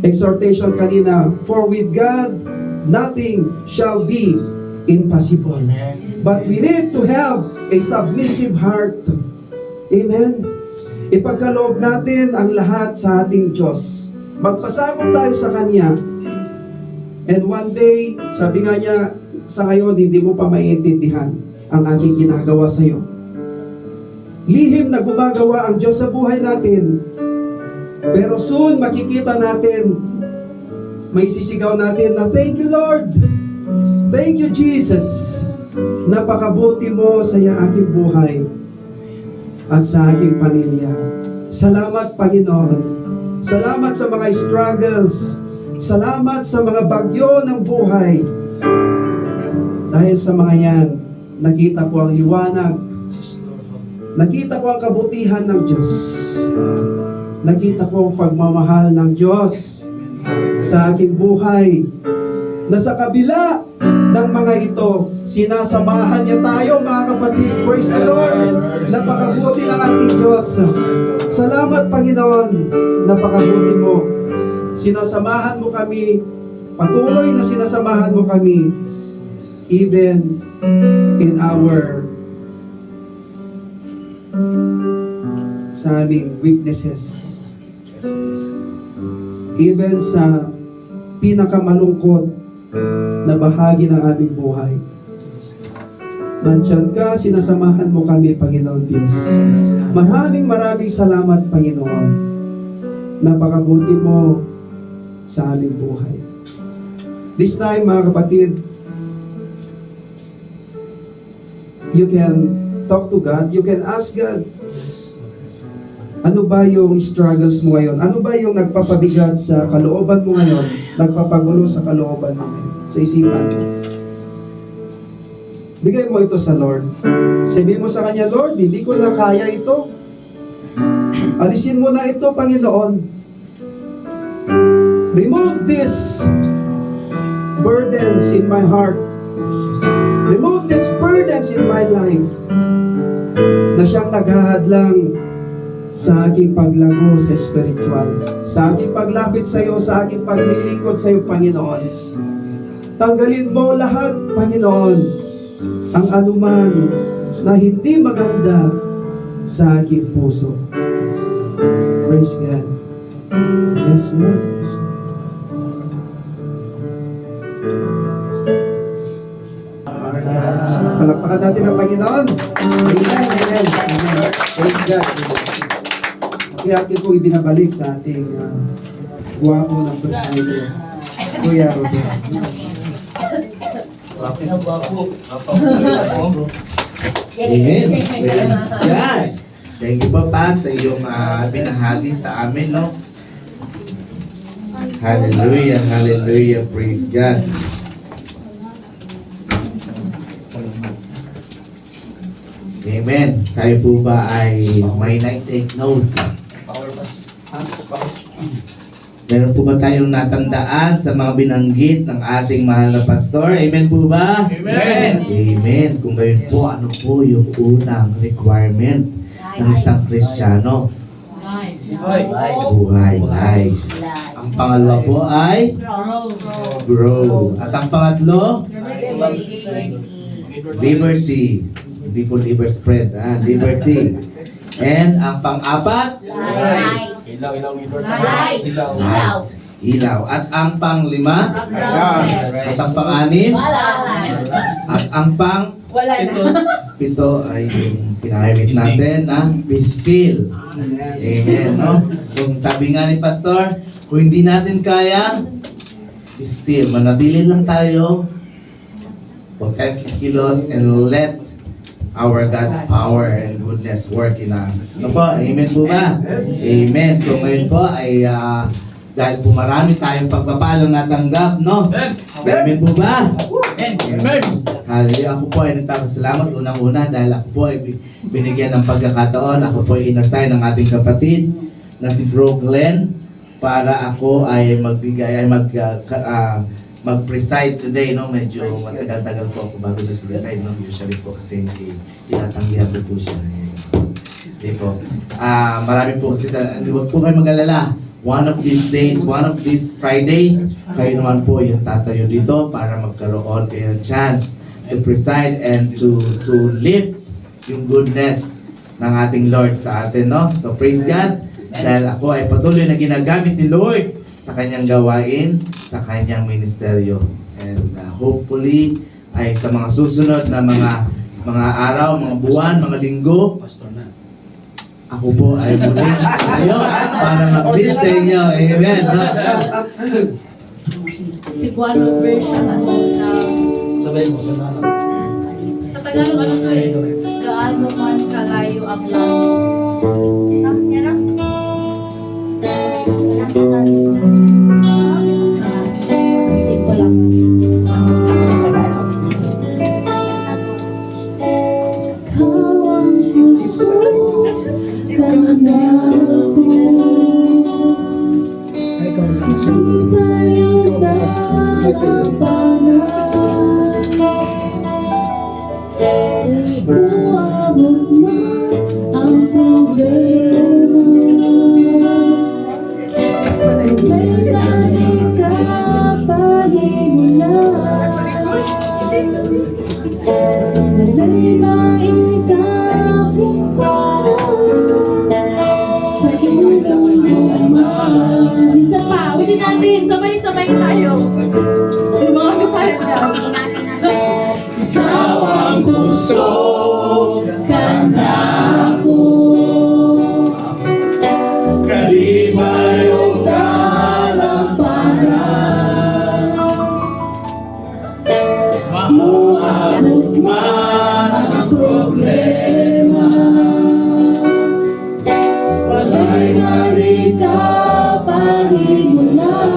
exhortation kanina, for with God, nothing shall be impossible. But we need to have a submissive heart. Amen? Ipagkaloob natin ang lahat sa ating Diyos. Magpasakop tayo sa Kanya. And one day, sabi nga niya, sa ngayon, hindi mo pa maiintindihan ang aking ginagawa sa iyo. Lihim na gumagawa ang Diyos sa buhay natin. Pero soon, makikita natin, may sisigaw natin na, thank you, Lord! Thank you, Jesus! Napakabuti mo sa aking buhay at sa aking pamilya. Salamat, Panginoon. Salamat sa mga struggles. Salamat sa mga bagyo ng buhay. Dahil sa mga yan, nakita ko ang liwanag. Nakita ko ang kabutihan ng Diyos. Nakita ko ang pagmamahal ng Diyos sa aking buhay. Na sa kabila ng mga ito, sinasamahan niya tayo, mga kapatid. Praise the Lord. Napakabuti ng ating Diyos. Salamat, Panginoon. Napakabuti mo. Sinasamahan mo kami. Patuloy na sinasamahan mo kami. Even in our sa aming weaknesses. Even sa pinakamalungkot na bahagi ng aming buhay. Nandiyan ka, sinasamahan mo kami, Panginoon Diyos. Maraming salamat, Panginoon. Napakabuti mo sa aming buhay. This time, mga kapatid, you can talk to God, you can ask God, ano ba yung struggles mo ngayon? Ano ba yung nagpapabigat sa kalooban mo ngayon? Nagpapagulo sa kalooban mo ngayon? Sa isipan mo? Bigay mo ito sa Lord. Sabihin mo sa Kanya, Lord, hindi ko na kaya ito. Alisin mo na ito, Panginoon. Remove these burdens in my heart. Remove these burdens in my life na siyang naghahadlang sa aking paglago sa spiritual, sa aking paglapit sa iyo, sa aking paglilingkod sa iyo, Panginoon. Tanggalin mo lahat, Panginoon, ang anuman na hindi maganda sa aking puso. Praise God. Yes, Lord. Palakpakan natin ang Panginoon. Amen, amen, amen. Praise God. Kaya akin po ibinabalik sa ating guwapo ng presido, Kuya Rodel. Okay na guwapo. Amen. Praise God. Thank you, Papa, sa iyong binahagi sa amin, no? Hallelujah, hallelujah. Praise God. Amen. Tayo po ba ay may take note? Meron po ba tayong natandaan sa mga binanggit ng ating mahal na pastor? Amen po ba? Amen. Amen. Kung gayon po, ano po yung unang requirement ng isang Kristiyano? Buhay. Life. Ang pangalawa po ay grow. At ang pangatlo, liberty. Hindi po liver spread, liberty. And ang pang-apat, light. Ilaw. At ang pang-lima, at ang pang-anim, at ang pang-pito ay yung pinahimik natin na be still. Amen. No? Kung sabi nga ni Pastor, kung hindi natin kaya, be still. Manatili lang tayo. Huwag tayong kikilos and let our God's power and goodness work in us. Ano po? Amen po ba? Amen. So ngayon po ay dahil po marami tayong pagpapalang natanggap, no? Amen po ba? Amen. Hallelujah. Ako po ay nagpapasalamat unang-una dahil ako po ay binigyan ng pagkakataon. Ako po ay inassign ng ating kapatid na si Bro Glenn para ako ay mag-preside today, no? Medyo matagal-tagal po ako bago nag-preside, no? Usually po kasi tinatanggihan ko po siya. Sige po. Marami po kasi, huwag po kayo mag-alala. One of these days, one of these Fridays, kayo naman po yung tatayo dito para magkaroon kayo ng chance to preside and to live yung goodness ng ating Lord sa atin, no? So praise God, dahil ako ay patuloy na ginagamit ni Lord sa kanyang gawain, sa kanyang ministeryo. And hopefully, ay sa mga susunod na mga araw, mga buwan, mga linggo, ako po ay muling tayo para mag-bless sa inyo. Amen. No? Cebuano version Sabay mo. sa Tagalog ano to eh? Gaano man kalayo ang langit. Yan na? Isip ko lang. Sa Tagalog. Kawang puso ka na Ay, ikaw na lang. Ibayo na Ibuwabot mo ang problema Problema ikapahimulan Problema ikakumpara Sa iyong naman Minsan pa, ulitin natin, sabay-sabay tayo yung mga misaya dyan Ikaw ang puso ka na ako Kalibay o kalamparan Mahuabot man ang problema Wala'y narita paghimulan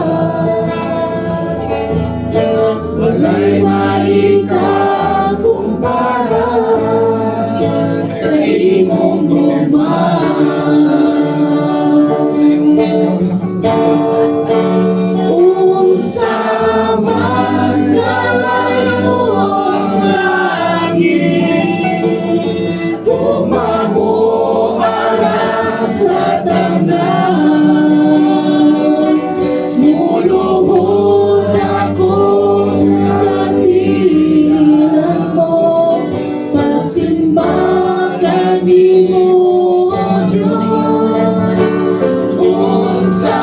Wala'y maikakumpara sa imong Unsa man kalayo ang langit Tumamuara sa tanan Muluhod ako sa tiyan mo Pagsimba kanimo, O Diyos Unsa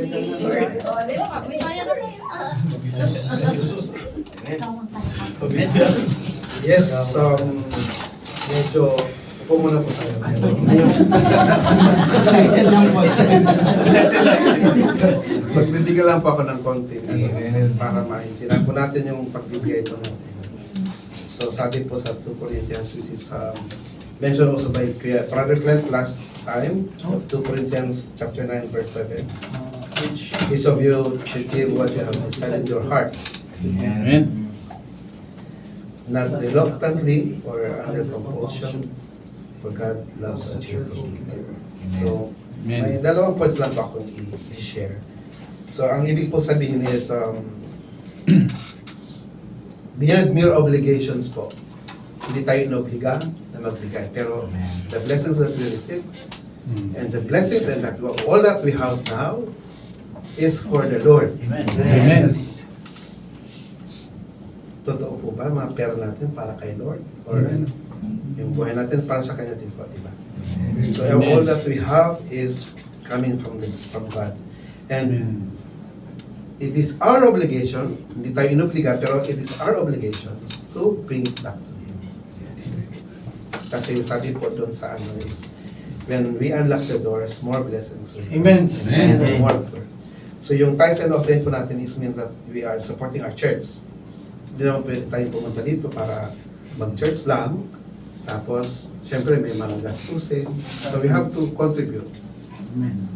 Oh, di ba? Bisaya na kayo. Yes, medyo upo muna po tayo. Excited lang po. Magbibigyan lang po ako ng konti para maintindihan po natin yung pagbibigay po natin. So sabi po sa 2 Corinthians, which is mentioned also by Brother Clint last time, 2 Corinthians chapter 9 verse 7. Each of you should give what you have decided in your heart, Amen. not reluctantly or under compulsion, for God loves a cheerful giver. So, may dalawang points lang po akong i-share. So, ang ibig po sabihin is, beyond mere obligations po, hindi tayo inobliga na magbigay. Pero, the blessings that we receive, and the blessings and that all that we have now, is for the Lord. Amen. Totoo po ba, mga pera natin para kay Lord? Or yung buhay natin para sa Kanya din po, di ba? So all that we have is coming from God. And it is our obligation, hindi tayo inobliga, pero it is our obligation to bring it back to Him. Kasi sabi po doon sa ano is, when we unlock the doors, more blessings will come. Amen. And more good. So yung tithes and offering po natin is means that we are supporting our church. Hindi naman pwede tayong pumunta dito para mag-church lang. Tapos, siyempre may mga gastusin. So we have to contribute.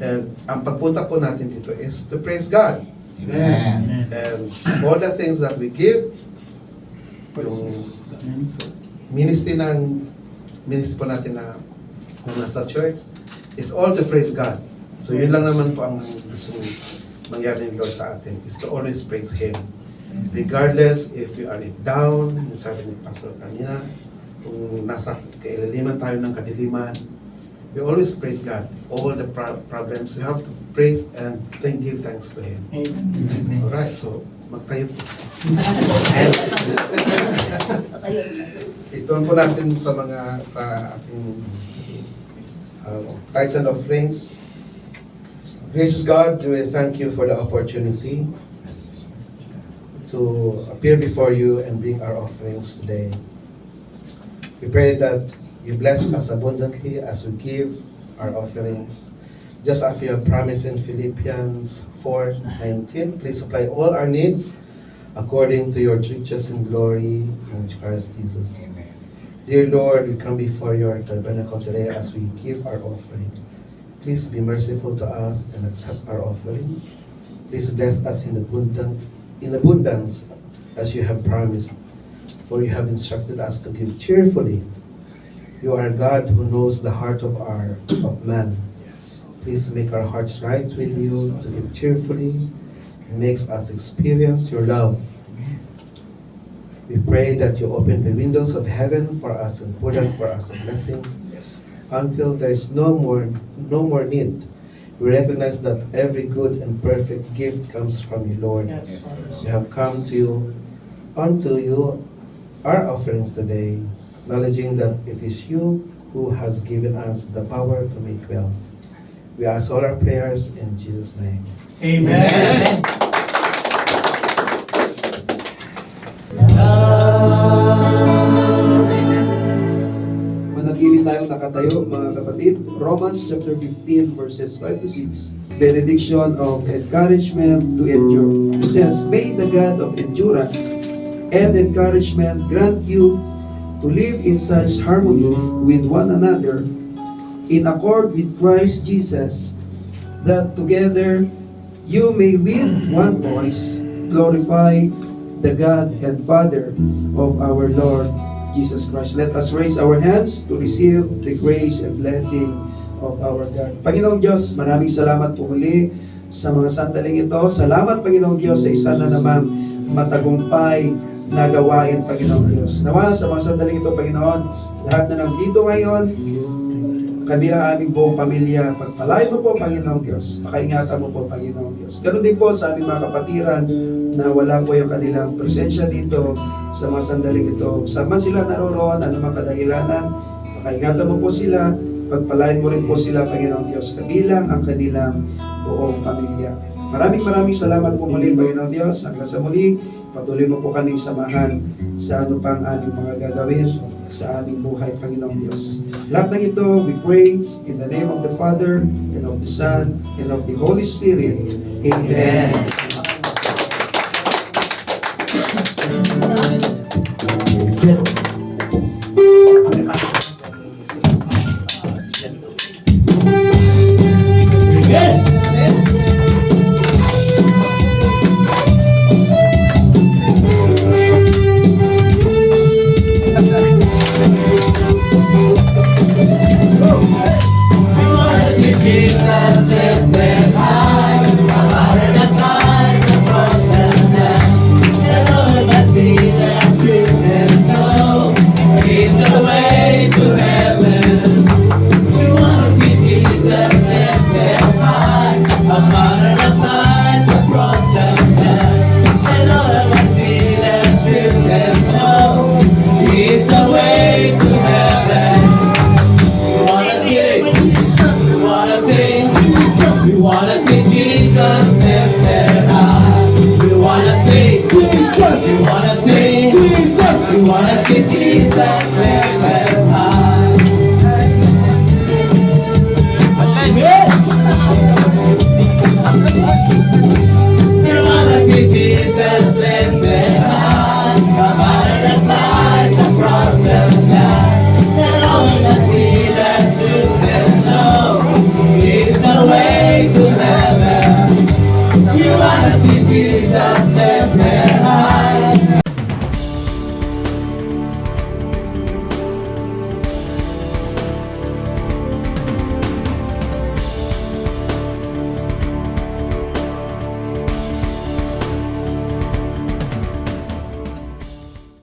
And ang pagpunta po natin dito is to praise God. Amen. And all the things that we give, yung ministry po natin na nasa church, is all to praise God. So yun lang naman po ang gusto mangyari ng Lord sa atin, is to always praise Him. Regardless if you are down, yung sabi ni Pastor kanina, kung nasa kailaliman tayo ng kadiliman, we always praise God. All the problems, we have to praise and give thanks to Him. Alright, so magtayo po. Ituon po natin sa ating tithes and offerings. Gracious God, we thank you for the opportunity to appear before you and bring our offerings today. We pray that you bless us abundantly as we give our offerings. Just as you have promised in Philippians 4:19, please supply all our needs according to your riches in glory in Christ Jesus. Dear Lord, we come before your tabernacle today as we give our offering. Please be merciful to us and accept our offering. Please bless us in abundance as you have promised, for you have instructed us to give cheerfully. You are God who knows the heart of man. Please make our hearts right with you to give cheerfully and makes us experience your love. We pray that you open the windows of heaven for us and pour down for us blessings until there is no more need. We recognize that every good and perfect gift comes from you, Lord. We have come unto you our offerings today, acknowledging that it is you who has given us the power to make well. We ask all our prayers in Jesus' name. Amen. Manatili tayong nakatayo, mga kapatid. Romans chapter 15 verses 5 to 6. Benediction of encouragement to endure. It says, may the God of endurance and encouragement grant you to live in such harmony with one another in accord with Christ Jesus, that together you may with one voice glorify the God and Father of our Lord Jesus Christ. Let us raise our hands to receive the grace and blessing of our God. Panginoong Diyos, maraming salamat po muli sa mga sandaling ito. Salamat, Panginoong Diyos, sa isa na namang matagumpay na gawain, Panginoong Diyos. Nawa sa mga sandaling ito, Panginoon, lahat na nandito ngayon, kami lang aming buong pamilya, pagpalain mo po, Panginoong Diyos. Pakaingatan mo po, Panginoong Diyos. Ganun din po sa aming mga kapatiran na wala po yung kanilang presensya dito sa mga sandaling ito. Saan man sila naroroon, ano mga kadahilanan, pakaingatan mo po sila Pagpalain mo rin po sila, Panginoong Diyos, kabilang ang kanilang buong pamilya. Maraming salamat po muli, Panginoong Diyos. Hanggang sa muli, patuloy mo po kaming samahan sa ano pang aming mga gagawin sa aming buhay, Panginoong Diyos. Lahat ng ito, we pray in the name of the Father, and of the Son, and of the Holy Spirit. Amen. Jesus, live there.